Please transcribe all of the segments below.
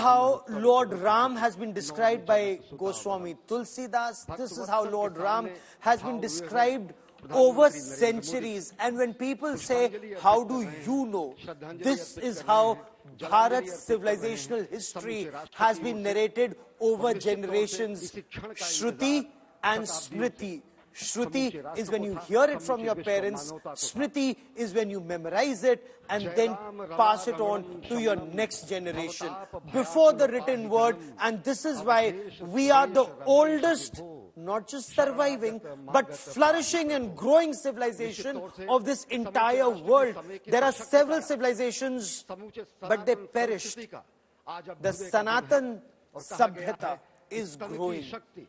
how Lord Ram has been described by Goswami Tulsidas. This is how Lord Ram has been described over centuries. And when people say, how do you know? This is how Bharat's civilizational history has been narrated over generations. Shruti and Smriti. Shruti is when you hear it from your parents. Smriti is when you memorize it and then pass it on to your next generation. Before the written word, and this is why we are the oldest, not just surviving, but flourishing and growing civilization of this entire world. There are several civilizations, but they perished. The Sanatan Sabhyata is growing.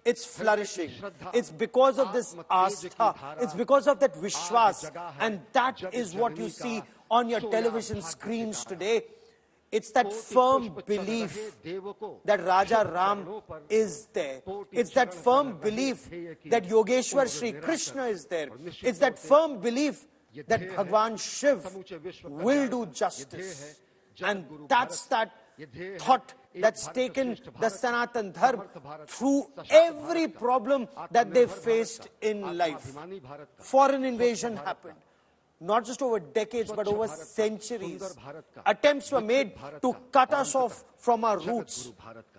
It's flourishing. It's because of this Astha. It's because of that Vishwas. And that is what you see on your television screens today. It's that firm belief that Raja Ram is there. It's that firm belief that Yogeshwar Shri Krishna is there. It's that firm belief that Bhagwan Shiv will do justice. And that's that thought that's taken the Sanatan Dharma through every problem that they faced in life. Foreign invasion happened. Not just over decades, but over centuries. Attempts were made to cut us off from our roots.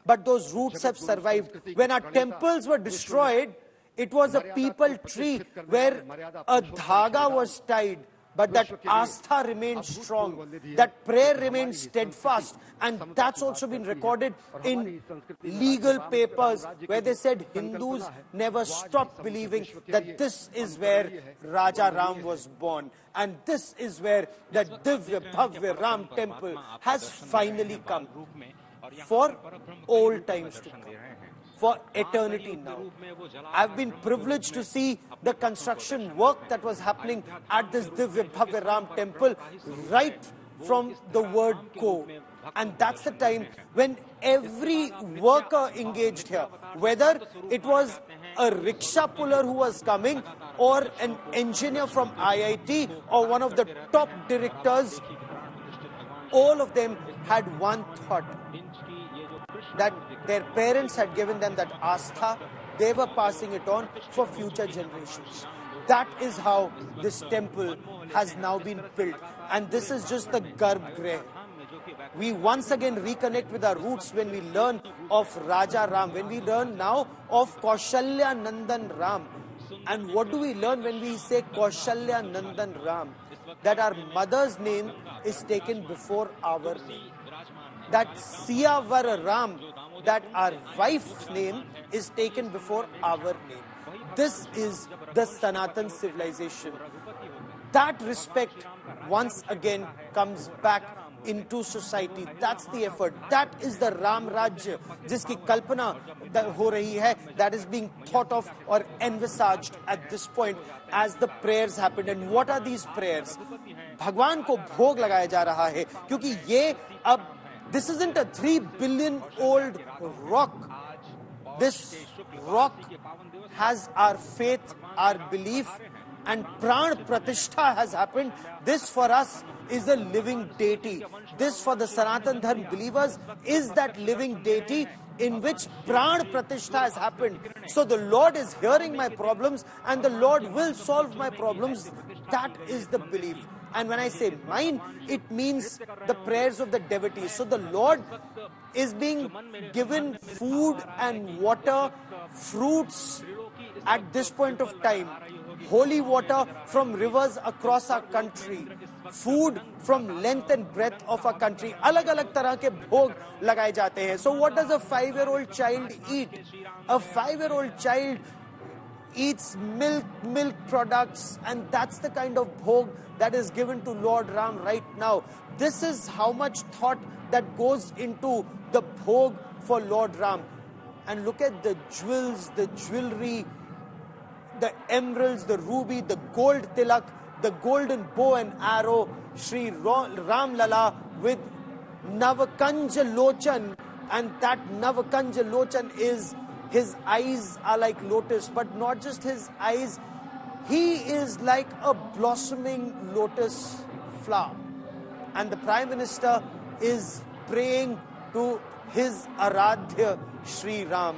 But those roots have survived. When our temples were destroyed, it was a peepal tree where a dhaga was tied. But that Astha remained strong. That prayer remained steadfast. And that's also been recorded in legal papers where they said Hindus never stopped believing that this is where Raja Ram was born. And this is where the Divya Bhavya Ram temple has finally come. For old times to come. For eternity now. I've been privileged to see the construction work that was happening at this Divya Bhavya Ram temple right from the word go. And that's the time when every worker engaged here, whether it was a rickshaw puller who was coming or an engineer from IIT or one of the top directors, all of them had one thought, that their parents had given them that astha, they were passing it on for future generations. That is how this temple has now been built. And this is just the Garbh-grah. We once again reconnect with our roots when we learn of Raja Ram, when we learn now of Kaushalya Nandan Ram. And what do we learn when we say Kaushalya Nandan Ram? That our mother's name is taken before our name. That Siyavara Ram, that our wife's name is taken before our name. This is the Sanatan civilization. That respect once again comes back into society. That's the effort. That is the Ram Rajya, jiski kalpana ho rahi hai, that is being thought of or envisaged at this point as the prayers happened. And what are these prayers? Bhagwan ko bhog lagaya ja raha hai, kyunki ye ab, this isn't a 3 billion old rock. This rock has our faith, our belief, and Pran Pratishtha has happened. This for us is a living deity. This for the Sanatan Dharma believers is that living deity in which Pran Pratishtha has happened. So the Lord is hearing my problems and the Lord will solve my problems. That is the belief. And when I say mine, it means the prayers of the devotees. So the Lord is being given food and water, fruits at this point of time. Holy water from rivers across our country. Food from length and breadth of our country. Alag-alag tarah ke bhog lagaye jate hain. So what does a 5-year-old child eat? A 5-year-old child eats milk products, and that's the kind of bhog that is given to Lord Ram right now. This is how much thought that goes into the bhog for Lord Ram. And look at the jewels, the jewelry, the emeralds, the ruby, the gold tilak, the golden bow and arrow, Shri Ram Lalla with Navakanja Lochan, and that Navakanja Lochan is, his eyes are like lotus, but not just his eyes, he is like a blossoming lotus flower. And the Prime Minister is praying to his Aradhya Shri Ram.